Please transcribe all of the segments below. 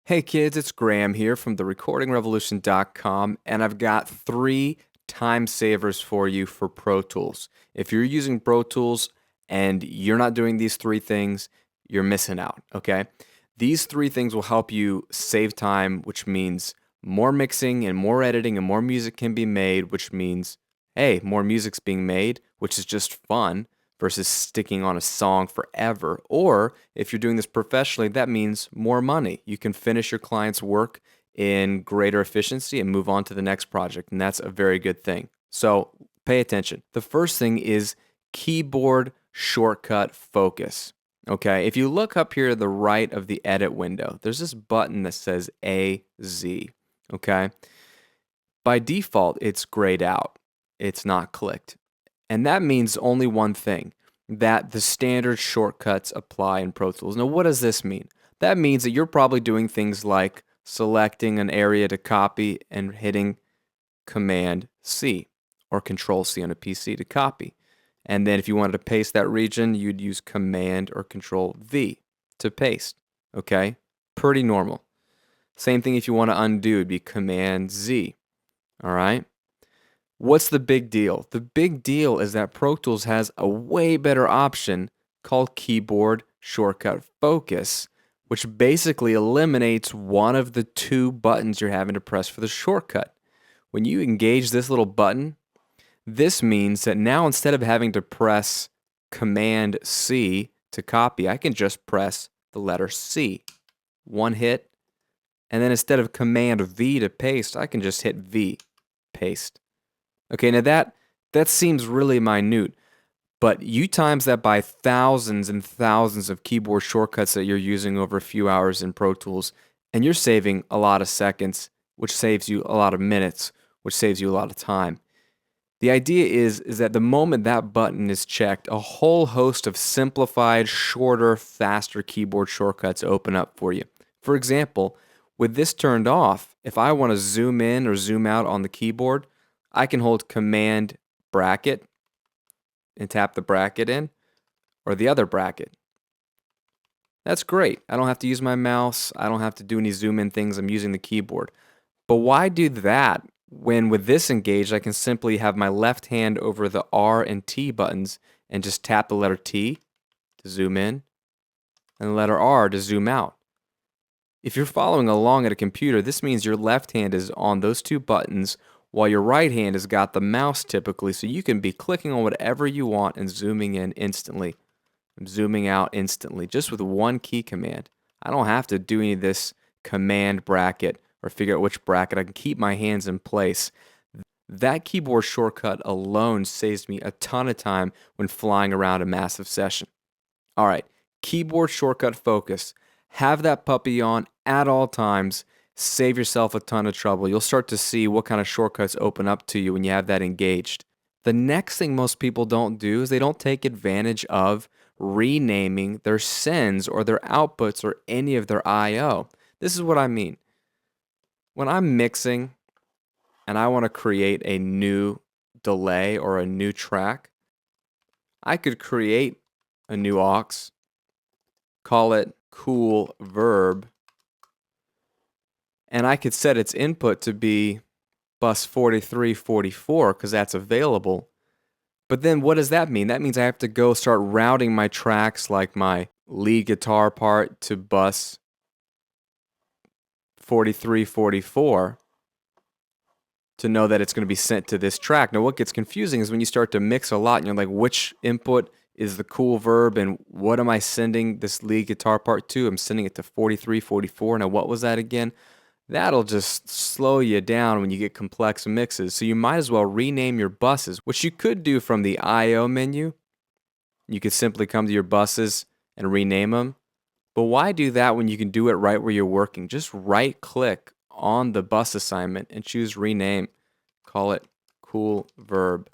Hey kids, it's Graham here from therecordingrevolution.com, and I've got 3 time savers for you for Pro Tools. If you're using Pro Tools and you're not doing these 3 things, you're missing out, okay? These 3 things will help you save time, which means more mixing and more editing and more music can be made, which means, hey, more music's being made, which is just fun versus sticking on a song forever. Or if you're doing this professionally, that means more money. You can finish your client's work in greater efficiency and move on to the next project, and that's a very good thing. So pay attention. The first thing is keyboard shortcut focus. Okay, if you look up here to the right of the edit window, there's this button that says AZ. Okay, by default, it's grayed out, it's not clicked. And that means only one thing, that the standard shortcuts apply in Pro Tools. Now, what does this mean? That means that you're probably doing things like selecting an area to copy and hitting Command C or Control C on a PC to copy. And then if you wanted to paste that region, you'd use Command or Control V to paste. Okay? Pretty normal. Same thing if you want to undo, it'd be Command Z. All right? What's the big deal? The big deal is that Pro Tools has a way better option called Keyboard Shortcut Focus, which basically eliminates one of the 2 buttons you're having to press for the shortcut. When you engage this little button, this means that now instead of having to press Command C to copy, I can just press the letter C. One hit, and then instead of Command V to paste, I can just hit V, paste. Okay, now that seems really minute, but you times that by thousands and thousands of keyboard shortcuts that you're using over a few hours in Pro Tools, and you're saving a lot of seconds, which saves you a lot of minutes, which saves you a lot of time. The idea is that the moment that button is checked, a whole host of simplified, shorter, faster keyboard shortcuts open up for you. For example, with this turned off, if I want to zoom in or zoom out on the keyboard, I can hold Command bracket and tap the bracket in, or the other bracket. That's great. I don't have to use my mouse. I don't have to do any zoom in things. I'm using the keyboard. But why do that when with this engaged, I can simply have my left hand over the R and T buttons and just tap the letter T to zoom in and the letter R to zoom out. If you're following along at a computer, this means your left hand is on those 2 buttons while your right hand has got the mouse typically, so you can be clicking on whatever you want and zooming in instantly. I'm zooming out instantly, just with one key command. I don't have to do any of this command bracket or figure out which bracket. I can keep my hands in place. That keyboard shortcut alone saves me a ton of time when flying around a massive session. All right, keyboard shortcut focus. Have that puppy on at all times. Save yourself a ton of trouble. You'll start to see what kind of shortcuts open up to you when you have that engaged. The next thing most people don't do is they don't take advantage of renaming their sends or their outputs or any of their I/O. This is what I mean. When I'm mixing and I want to create a new delay or a new track, I could create a new aux, call it cool verb, and I could set its input to be bus 4344 because that's available. But then what does that mean? That means I have to go start routing my tracks like my lead guitar part to bus 4344 to know that it's going to be sent to this track. Now what gets confusing is when you start to mix a lot and you're like, which input is the cool verb and what am I sending this lead guitar part to? I'm sending it to 4344. Now what was that again? That'll just slow you down when you get complex mixes. So you might as well rename your buses, which you could do from the I/O menu. You could simply come to your buses and rename them. But why do that when you can do it right where you're working? Just right click on the bus assignment and choose rename. Call it cool verb.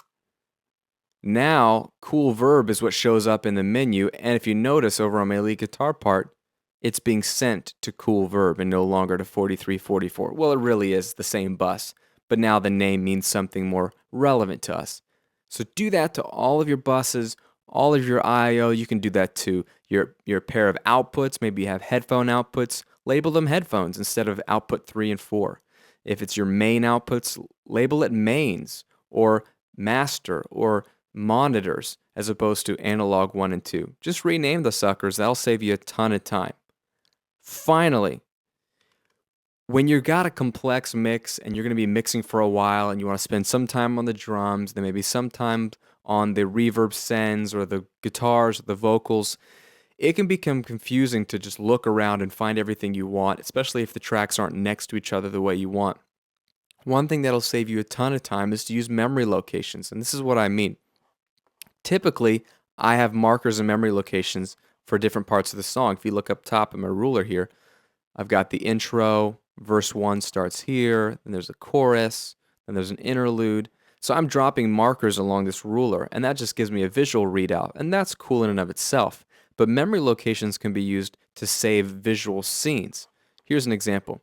Now, cool verb is what shows up in the menu. And if you notice over on my lead guitar part, it's being sent to cool verb and no longer to 4344. Well, it really is the same bus, but now the name means something more relevant to us. So do that to all of your buses, all of your I/O. You can do that to your pair of outputs. Maybe you have headphone outputs. label them headphones instead of output 3 and 4. If it's your main outputs, label it mains or master or monitors as opposed to analog 1 and 2. Just rename the suckers. That'll save you a ton of time. Finally, when you've got a complex mix and you're going to be mixing for a while and you want to spend some time on the drums, then maybe some time on the reverb sends or the guitars or the vocals, it can become confusing to just look around and find everything you want, especially if the tracks aren't next to each other the way you want. One thing that'll save you a ton of time is to use memory locations, and this is what I mean. Typically, I have markers and memory locations for different parts of the song. If you look up top of my ruler here, I've got the intro, verse 1 starts here, then there's a chorus, then there's an interlude. So I'm dropping markers along this ruler, and that just gives me a visual readout, and that's cool in and of itself. But memory locations can be used to save visual scenes. Here's an example.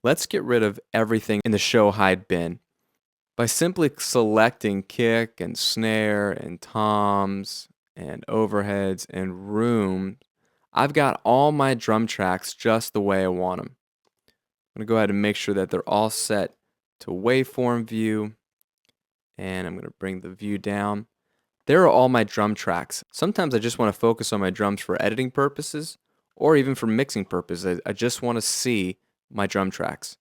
Let's get rid of everything in the show hide bin by simply selecting kick and snare and toms and overheads and room. I've got all my drum tracks just the way I want them. I'm going to go ahead and make sure that they're all set to waveform view, and I'm going to bring the view down. There are all my drum tracks. Sometimes I just want to focus on my drums for editing purposes or even for mixing purposes. I just want to see my drum tracks.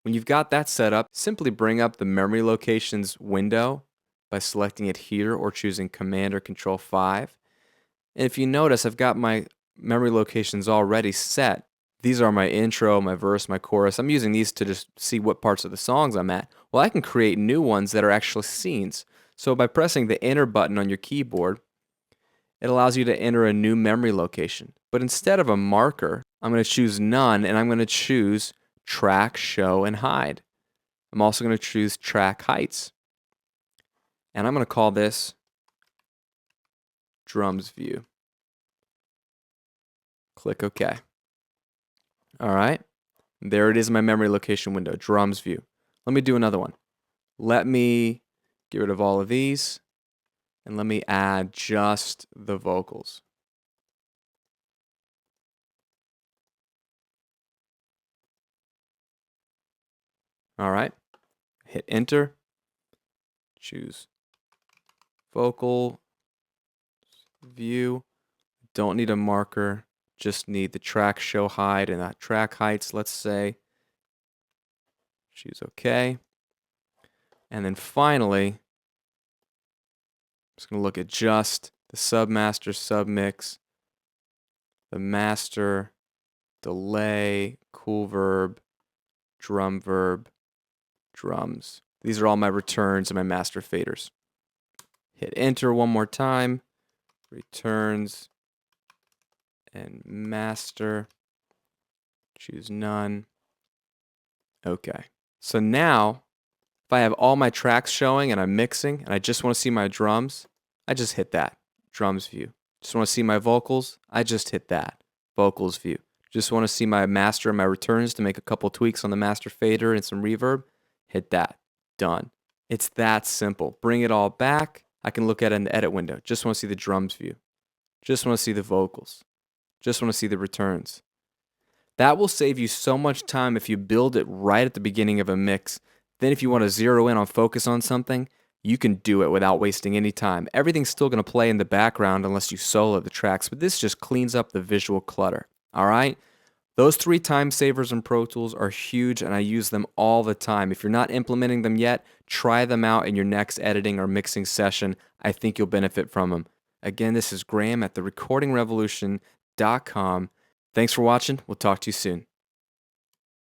When you've got that set up, simply bring up the memory locations window by selecting it here or choosing Command or Control 5. And if you notice, I've got my memory locations already set. These are my intro, my verse, my chorus. I'm using these to just see what parts of the songs I'm at. Well, I can create new ones that are actually scenes. So by pressing the Enter button on your keyboard, it allows you to enter a new memory location. But instead of a marker, I'm going to choose None, and I'm going to choose Track, Show, and Hide. I'm also going to choose Track Heights. And I'm going to call this Drums View. Click OK. All right. There it is in my memory location window, Drums View. Let me do another one. Let me get rid of all of these, and let me add just the vocals. All right, hit enter, choose vocal view. Don't need a marker, just need the track show hide and that track heights, let's say. Choose OK. And then finally, I'm just going to look at just the submaster, submix, the master, delay, cool verb, drum verb, drums. These are all my returns and my master faders. Hit enter one more time. Returns and master. Choose none. Okay. So now, if I have all my tracks showing and I'm mixing and I just want to see my drums, I just hit that. Drums view. Just want to see my vocals, I just hit that. Vocals view. Just want to see my master and my returns to make a couple tweaks on the master fader and some reverb, hit that. Done. It's that simple. Bring it all back. I can look at it in the edit window. Just want to see the drums view. Just want to see the vocals. Just want to see the returns. That will save you so much time if you build it right at the beginning of a mix. Then if you want to zero in on focus on something, you can do it without wasting any time. Everything's still going to play in the background unless you solo the tracks, but this just cleans up the visual clutter. All right? Those 3 time savers in Pro Tools are huge, and I use them all the time. If you're not implementing them yet, try them out in your next editing or mixing session. I think you'll benefit from them. Again, this is Graham at therecordingrevolution.com. Thanks for watching. We'll talk to you soon.